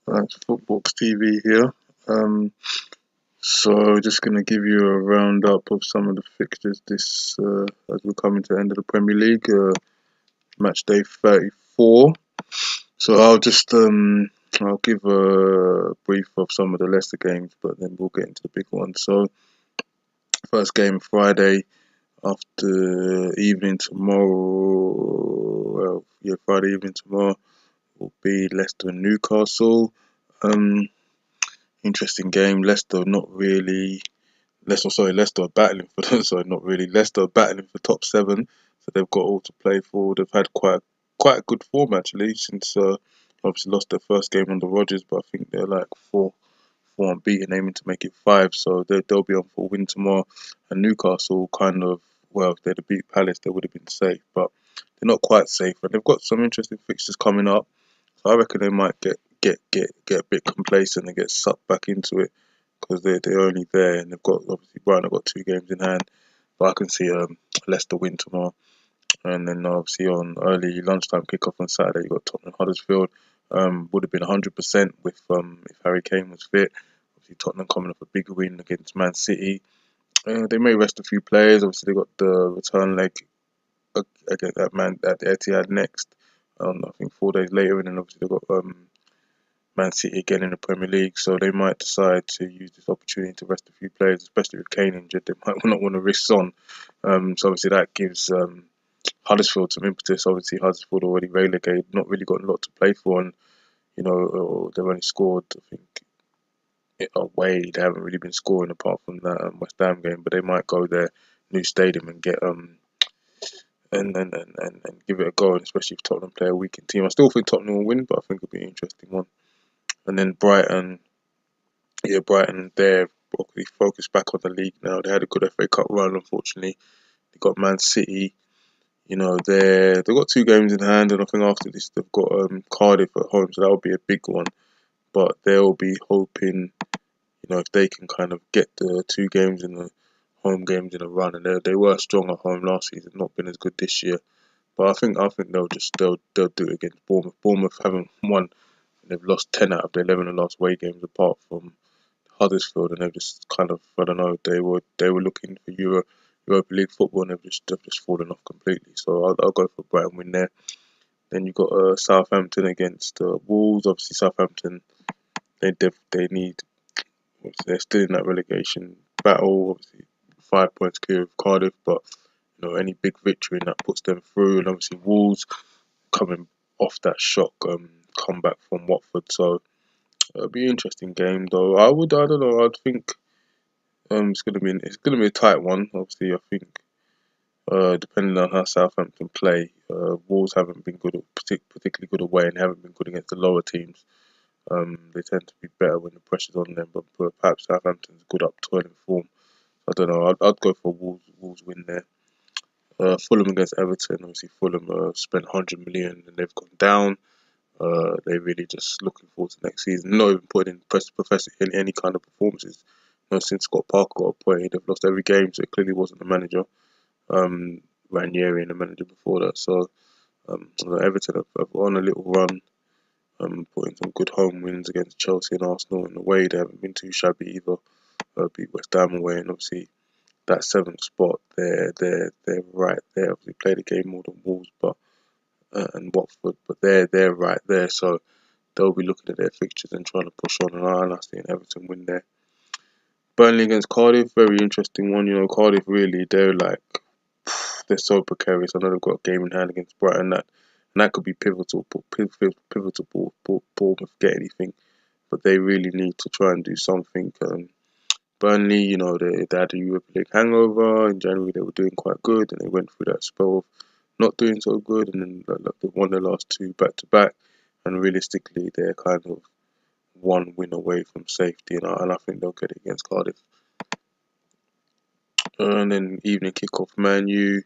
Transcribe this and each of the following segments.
That's Footbox TV here. Um, so just gonna give you a roundup of some of the fixtures this as we're coming to the end of the Premier League. Match day 34. So I'll give a brief of some of the lesser games, but then we'll get into the big ones. So first game Friday after evening tomorrow. Well, yeah, Friday evening tomorrow will be Leicester and Newcastle. Um, Interesting game. Leicester not really. Leicester are battling for sorry, not really. Leicester are battling for top seven, so they've got all to play for. They've had quite a good form actually since obviously lost their first game on the Rodgers, but I think they're like four unbeaten, aiming to make it five. So they'll be on for a win tomorrow. And Newcastle kind of, well, if they'd have beat Palace, they would have been safe, but they're not quite safe. And they've got some interesting fixtures coming up. So I reckon they might get a bit complacent and get sucked back into it because they're only there and they've got obviously Brighton have got two games in hand. But I can see Leicester win tomorrow, and then obviously on early lunchtime kickoff on Saturday you got Tottenham Huddersfield. Would have been 100% with if Harry Kane was fit. Obviously Tottenham coming off a big win against Man City. They may rest a few players. Obviously they got the return leg against that man at the Etihad next. I think 4 days later, and then obviously they got Man City again in the Premier League, so they might decide to use this opportunity to rest a few players, especially with Kane injured. They might not want to risk on. So obviously that gives Huddersfield some impetus. Obviously Huddersfield already relegated, not really got a lot to play for, and they've only scored I think away. They haven't really been scoring apart from that West Ham game, but they might go there, new stadium, and get and give it a go, and especially if Tottenham play a weakened team. I still think Tottenham will win, but I think it'll be an interesting one. And then Brighton. Yeah, Brighton, they're probably focused back on the league now. They had a good FA Cup run, unfortunately. They got Man City. They've got two games in hand, and I think after this they've got Cardiff at home, so that'll be a big one. But they'll be hoping, if they can kind of get the two games in the home games in a run, and they were strong at home last season, not been as good this year. But I think they'll do it against Bournemouth. Bournemouth haven't won. They've lost 10 out of their 11 last away games, apart from Huddersfield, and they've just kind of, I don't know, they were looking for Europa League football, and they've just fallen off completely. So I'll go for Brighton win there. Then you got Southampton against Wolves. Obviously Southampton, they need, they're still in that relegation battle. Obviously 5 points clear of Cardiff, but any big victory and that puts them through. And obviously Wolves coming off that shock comeback from Watford. So it'll be an interesting game though. I don't know. I'd think it's gonna be a tight one. Obviously, I think depending on how Southampton play, Wolves haven't been good, particularly good away, and haven't been good against the lower teams. They tend to be better when the pressure's on them, but perhaps Southampton's good up to in form. I don't know. I'd go for Wolves win there. Fulham against Everton. Obviously, Fulham spent 100 million and they've gone down. They're really just looking forward to next season. Not even putting in Professor in any kind of performances. Since Scott Parker got appointed, they've lost every game, so it clearly wasn't the manager. Ranieri and the manager before that. So Everton have on a little run, putting some good home wins against Chelsea and Arsenal in the way. They haven't been too shabby either. Beat West Ham away, and obviously that seventh spot, they're right there. Obviously played the game more than Wolves, but and Watford, but they're right there. So they'll be looking at their fixtures and trying to push on. And I see Everton win there. Burnley against Cardiff, very interesting one. Cardiff really, they're so precarious. I know they've got a game in hand against Brighton that could be pivotal, for Bournemouth get anything. But they really need to try and do something. Burnley, they had a Europa League hangover. In January they were doing quite good, and they went through that spell of not doing so good, and then they won their last two back to back. And realistically, they're kind of one win away from safety, and I think they'll get it against Cardiff. And then evening kickoff, Man U.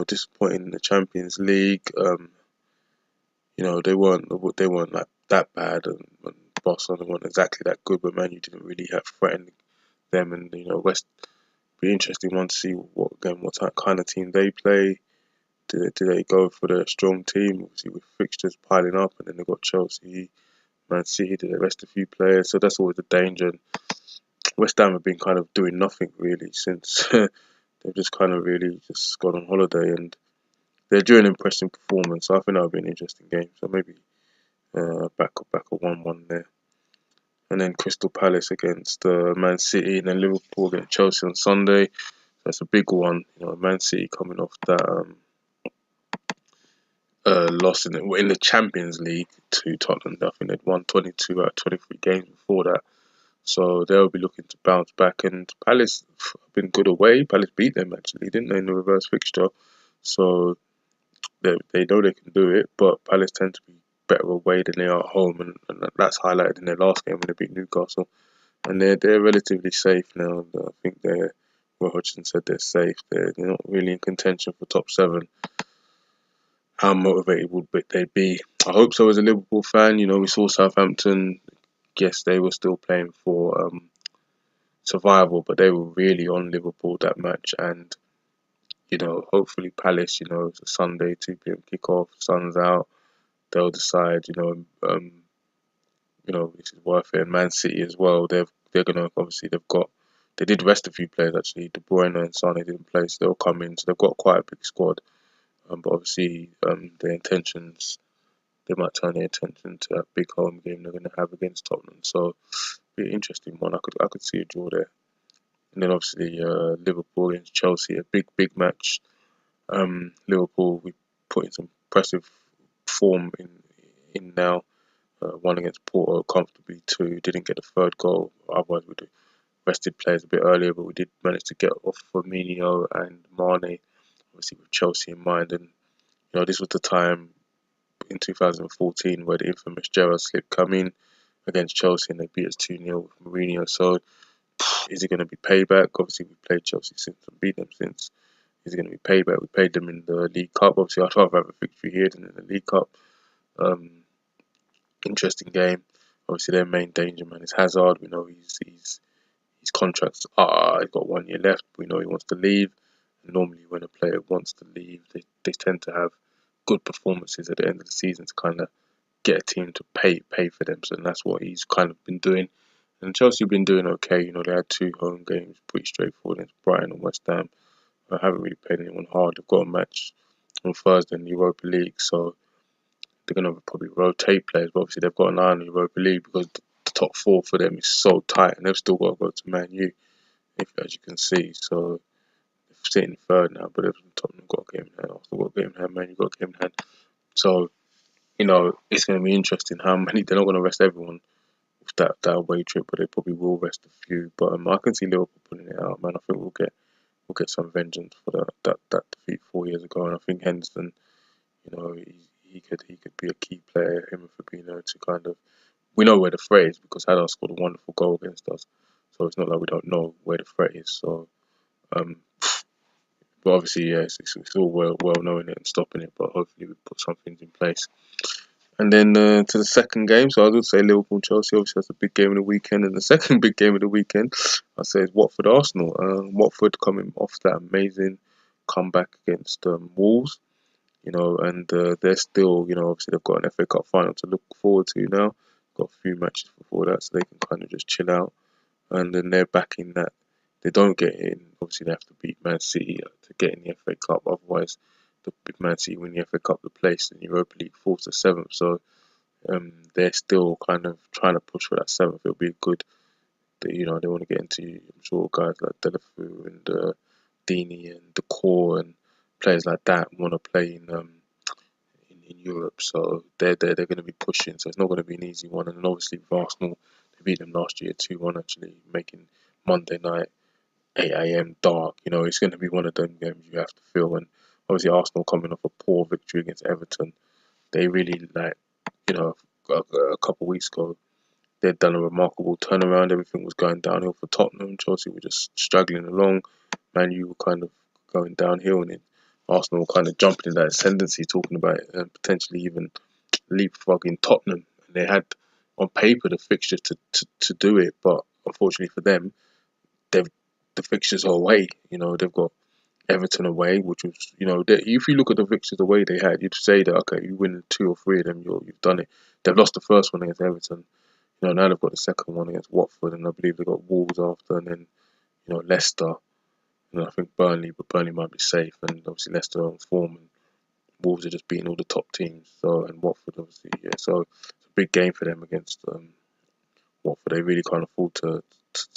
Disappointing in the Champions League. They weren't like that bad, and Barcelona weren't exactly that good, but Man U didn't really have threatened them. And West be interesting one to see what kind of team they play. Do they go for the strong team? Obviously with fixtures piling up, and then they've got Chelsea, Man City, did they rest a few players? So that's always a danger. And West Ham have been kind of doing nothing really since they've just kind of really just gone on holiday, and they're doing an impressive performance. So I think that'll be an interesting game. So maybe back a 1-1 there. And then Crystal Palace against Man City, and then Liverpool against Chelsea on Sunday. That's a big one. Man City coming off that loss in the Champions League to Tottenham. I think they'd won 22 out of 23 games before that. So they'll be looking to bounce back. And Palace have been good away. Palace beat them actually, didn't they, in the reverse fixture? So they know they can do it, but Palace tend to be better away than they are at home, and that's highlighted in their last game when they beat Newcastle. And they're relatively safe now. I think Roy Hodgson said they're safe. They're not really in contention for top 7. How motivated would they be? I hope so as a Liverpool fan. We saw Southampton. Yes, they were still playing for survival, but they were really on Liverpool that match. And hopefully Palace. It's a Sunday 2 p.m. kickoff. Sun's out. They'll decide. This is worth it. And Man City as well. They're gonna obviously they did rest a few players actually. De Bruyne and Sané didn't play, so they'll come in. So they've got quite a big squad. But obviously their intentions, they might turn their attention to that big home game they're gonna have against Tottenham. So be an interesting one. I could see a draw there. And then obviously Liverpool against Chelsea, a big match. Liverpool, we put in some impressive form in now. One against Porto comfortably, 2. Didn't get the third goal. Otherwise, we'd have rested players a bit earlier, but we did manage to get off Firmino and Mane, obviously with Chelsea in mind. And this was the time in 2014 where the infamous Gerrard slip come in against Chelsea and they beat us 2-0 with Mourinho. So is it going to be payback? Obviously, we played Chelsea since and beat them since. Is it going to be payback? We played them in the League Cup. Obviously, I'd rather have a victory here than in the League Cup. Interesting game. Obviously, their main danger man is Hazard. We know his contracts he's got 1 year left. We know he wants to leave. And normally, when a player wants to leave, they tend to have good performances at the end of the season to kind of get a team to pay for them. So that's what he's kind of been doing. And Chelsea have been doing okay. They had 2 home games, pretty straightforward against Brighton and West Ham. I haven't really played anyone hard. They've got a match on Thursday in the Europa League, so they're going to probably rotate players. But obviously, they've got an eye on the Europa League because the top 4 for them is so tight, and they've still got to go to Man U, as you can see. So they're sitting third now, but Tottenham got a game in hand. Arsenal got a game in hand. Man U got a game in hand. So it's going to be interesting how many. They're not going to rest everyone with that away trip, but they probably will rest a few. But I can see Liverpool pulling it out, man. I think we'll get some vengeance for that defeat 4 years ago, and I think Henderson, he could be a key player, him and Fabinho, to kind of, we know where the threat is because Hazard scored a wonderful goal against us, so it's not like we don't know where the threat is. So, but obviously, yeah, it's all well knowing it and stopping it, but hopefully we put some things in place. And then to the second game, so I would say Liverpool Chelsea. Obviously, that's a big game of the weekend, and the second big game of the weekend, I say, is Watford Arsenal. Watford coming off that amazing comeback against Wolves, and they're still, obviously they've got an FA Cup final to look forward to now. Got a few matches before that, so they can kind of just chill out. And then they're back in that. They don't get in. Obviously, they have to beat Man City to get in the FA Cup. Otherwise, if Man City win the FA Cup, the place in Europa League 4th to 7th. So they're still kind of trying to push for that 7th. It'll be good. They want to get into, I'm sure, guys like Delafu and Dini and Decor and players like that want to play in Europe. So they're going to be pushing. So it's not going to be an easy one. And obviously, with Arsenal, they beat them last year 2-1, actually, making Monday night 8 a.m. dark. It's going to be one of them games you have to feel. And obviously, Arsenal coming off a poor victory against Everton, they really a couple of weeks ago, they'd done a remarkable turnaround. Everything was going downhill for Tottenham. Chelsea were just struggling along. Man U were kind of going downhill, and then Arsenal were kind of jumping in that ascendancy, talking about it, and potentially even leapfrogging Tottenham. And they had on paper the fixture to do it, but unfortunately for them, the fixtures are away. They've got Everton away, which was, if you look at the fixtures away they had, you'd say that, okay, you win 2 or 3 of them, you've done it. They've lost the first one against Everton. Now they've got the second one against Watford, and I believe they've got Wolves after, and then, Leicester. I think Burnley, but Burnley might be safe, and obviously Leicester are on form, and Wolves are just beating all the top teams. So, and Watford, obviously, yeah. So it's a big game for them against Watford. They really can't afford to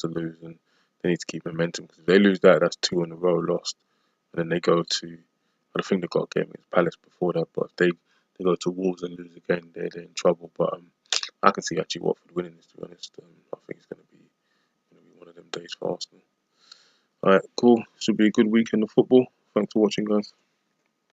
lose, and they need to keep momentum, because if they lose that, that's 2 in a row lost. And then they go to, I think they've got a game against Palace before that, but if they go to Wolves and lose again, they're in trouble. But I can see actually Watford winning this, to be honest. I think it's going to be one of them days for Arsenal. All right, cool. Should be a good weekend of football. Thanks for watching, guys.